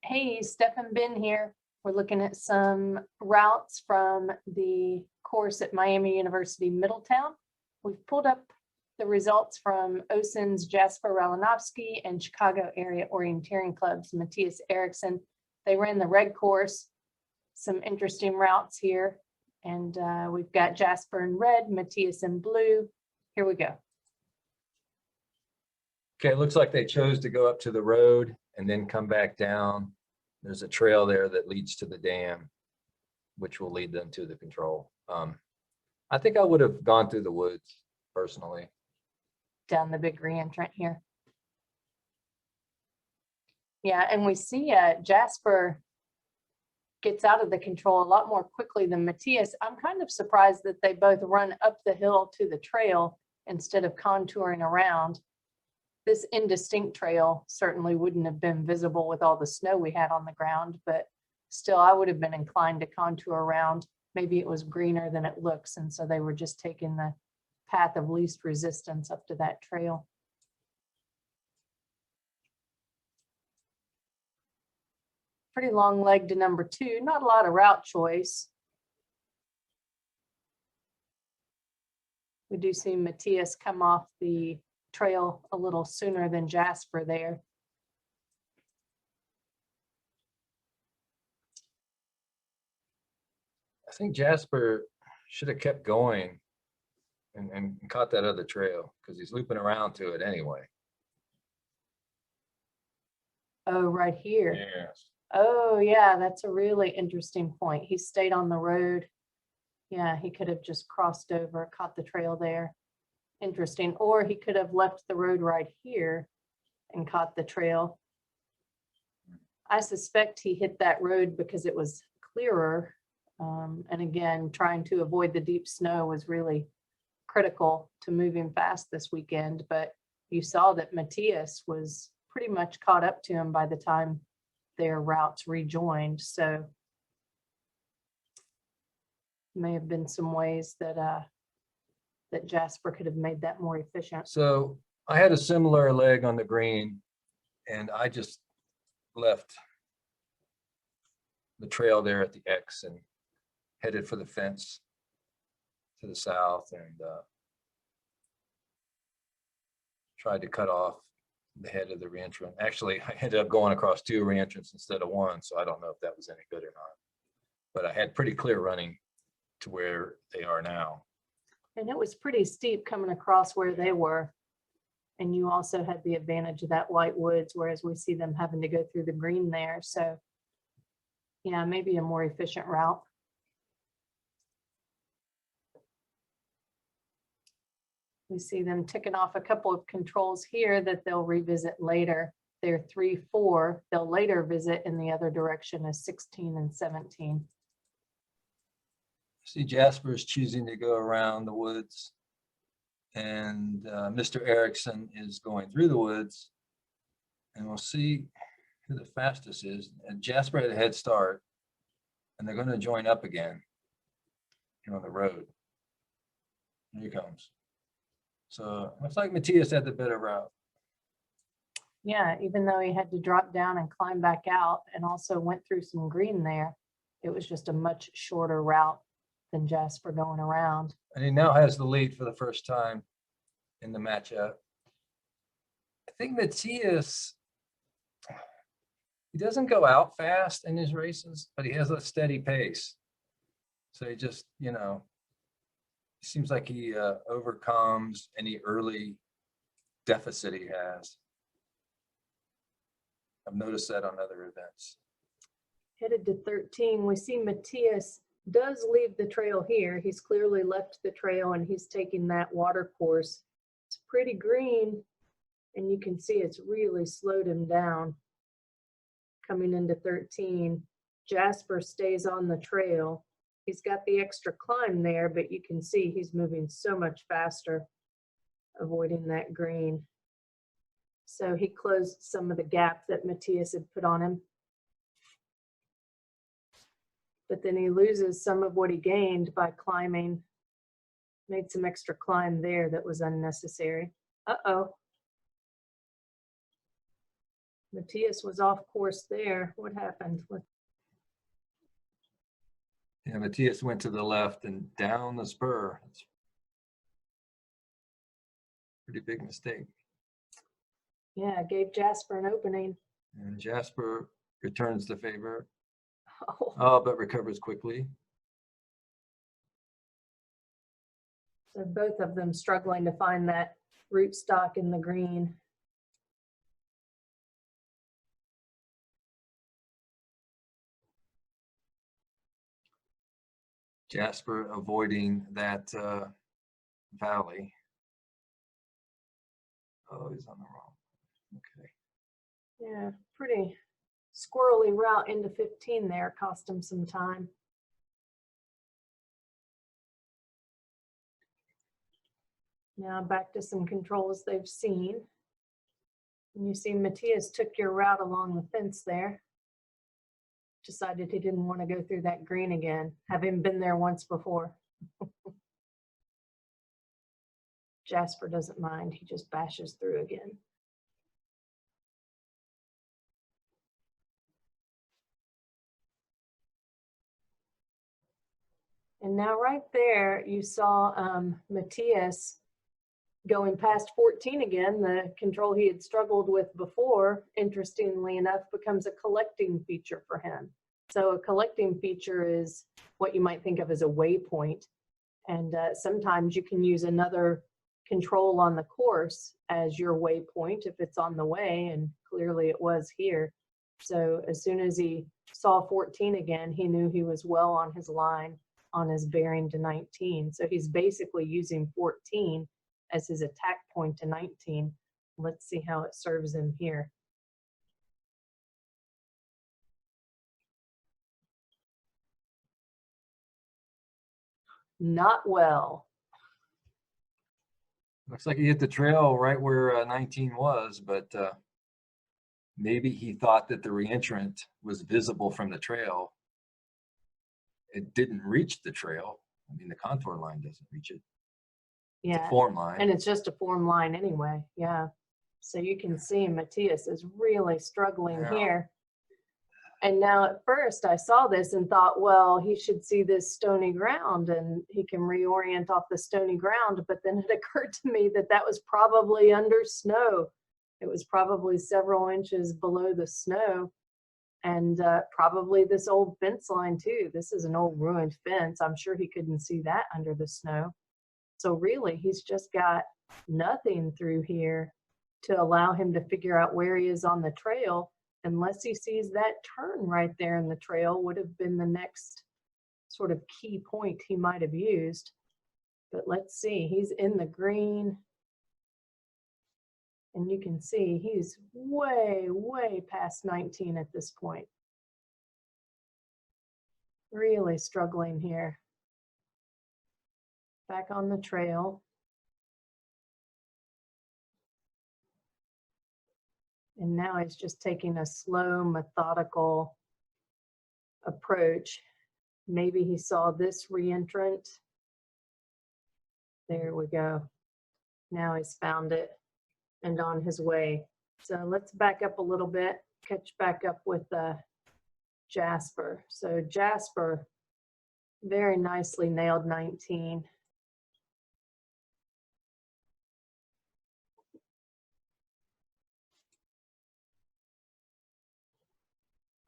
Hey, Steph and Ben here. We're looking at some routes from the course at Miami University, Middletown. We've pulled up the results from OCIN's Jasper, Ralinovsky and Chicago area orienteering clubs, Mattias, Eriksson. They ran the red course, some interesting routes here. And we've got Jasper in red, Mattias in blue. Here we go. Okay, it looks like they chose to go up to the road and then come back down. There's a trail there that leads to the dam, which will lead them to the control. I think I would have gone through the woods personally. Down the big re-entrant here. Yeah, and we see Jasper gets out of the control a lot more quickly than Mattias. I'm kind of surprised that they both run up the hill to the trail instead of contouring around. This indistinct trail certainly wouldn't have been visible with all the snow we had on the ground, but still I would have been inclined to contour around. Maybe it was greener than it looks, and so they were just taking the path of least resistance up to that trail. Pretty long leg to number 2, not a lot of route choice. We do see Mattias come off the trail a little sooner than Jasper there. I think Jasper should have kept going and caught that other trail because he's looping around to it anyway. Oh, right here. Yes. Oh, yeah, that's a really interesting point. He stayed on the road. Yeah, he could have just crossed over, caught the trail there. Interesting. Or he could have left the road right here and caught the trail. I suspect he hit that road because it was clearer. And again, trying to avoid the deep snow was really critical to moving fast this weekend. But you saw that Mattias was pretty much caught up to him by the time their routes rejoined. So may have been some ways that that Jasper could have made that more efficient. So I had a similar leg on the green, and I just left the trail there at the X and headed for the fence to the south and tried to cut off the head of the reentrant. Actually, I ended up going across 2 reentrants instead of 1, so I don't know if that was any good or not. But I had pretty clear running to where they are now. And it was pretty steep coming across where they were. And you also had the advantage of that white woods, whereas we see them having to go through the green there. So yeah, maybe a more efficient route. We see them ticking off a couple of controls here that they'll revisit later. They're 3-4. They'll later visit in the other direction as 16 and 17. See, Jasper is choosing to go around the woods, and Mr. Eriksson is going through the woods, and we'll see who the fastest is. And Jasper had a head start, and they're going to join up again here on the road. Here he comes. So looks like Mattias had the better route. Yeah, even though he had to drop down and climb back out and also went through some green there, it was just a much shorter route than Jasper going around. And he now has the lead for the first time in the matchup. I think Mattias, he doesn't go out fast in his races, but he has a steady pace. So he just, you know, it seems like he overcomes any early deficit he has. I've noticed that on other events. Headed to 13, we see Mattias does leave the trail here. He's clearly left the trail and he's taking that water course. It's pretty green, and you can see it's really slowed him down. Coming into 13, Jasper stays on the trail. He's got the extra climb there, but you can see he's moving so much faster, avoiding that green. So he closed some of the gap that Mattias had put on him. But then he loses some of what he gained by climbing. Made some extra climb there that was unnecessary. Uh-oh. Mattias was off course there. What happened? Yeah, Mattias went to the left and down the spur. It's a pretty big mistake. Yeah, gave Jasper an opening. And Jasper returns the favor. Oh, But recovers quickly. so both of them struggling to find that rootstock in the green. Jasper avoiding that valley. Oh, he's on the wrong. Okay. Yeah, pretty squirrely route into 15 there, cost him some time. Now back to some controls they've seen. And you see Mattias took your route along the fence there. Decided he didn't want to go through that green again, having been there once before. Jasper doesn't mind, he just bashes through again. And now right there, you saw Mattias going past 14 again, the control he had struggled with before, interestingly enough, becomes a collecting feature for him. So a collecting feature is what you might think of as a waypoint. And sometimes you can use another control on the course as your waypoint if it's on the way, and clearly it was here. So as soon as he saw 14 again, he knew he was well on his line on his bearing to 19. So he's basically using 14 as his attack point to 19. Let's see how it serves him here. Not well. Looks like he hit the trail right where 19 was, but maybe he thought that the reentrant was visible from the trail. It didn't reach the trail. I mean, the contour line doesn't reach it. Yeah, it's a form line. And it's just a form line anyway. Yeah. So you can see Mattias is really struggling here. And now at first I saw this and thought, well, he should see this stony ground and he can reorient off the stony ground. But then it occurred to me that that was probably under snow. It was probably several inches below the snow, and probably this old fence line too. This is an old ruined fence. I'm sure he couldn't see that under the snow. So really, he's just got nothing through here to allow him to figure out where he is on the trail, unless he sees that turn right there in the trail would have been the next sort of key point he might have used. But let's see, he's in the green. And you can see he's way, way past 19 at this point. Really struggling here. Back on the trail. And now he's just taking a slow, methodical approach. Maybe he saw this reentrant. There we go. Now he's found it and on his way. So let's back up a little bit, catch back up with Jasper. So Jasper very nicely nailed 19.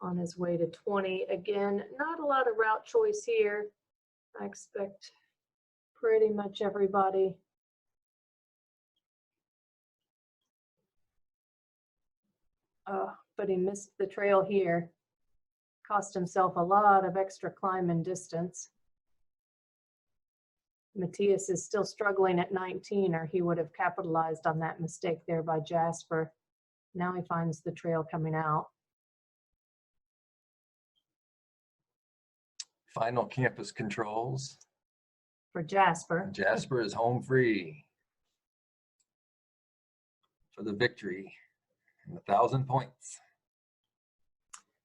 On his way to 20. Again, not a lot of route choice here. I expect pretty much everybody. But he missed the trail here. Cost himself a lot of extra climb and distance. Mattias is still struggling at 19, or he would have capitalized on that mistake there by Jasper. Now he finds the trail coming out. Final campus controls. For Jasper. Jasper is home free for the victory and 1,000 points.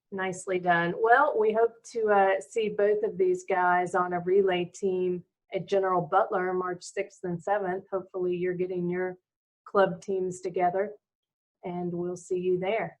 Nicely done. Well, we hope to see both of these guys on a relay team at General Butler March 6th and 7th. Hopefully you're getting your club teams together, and we'll see you there.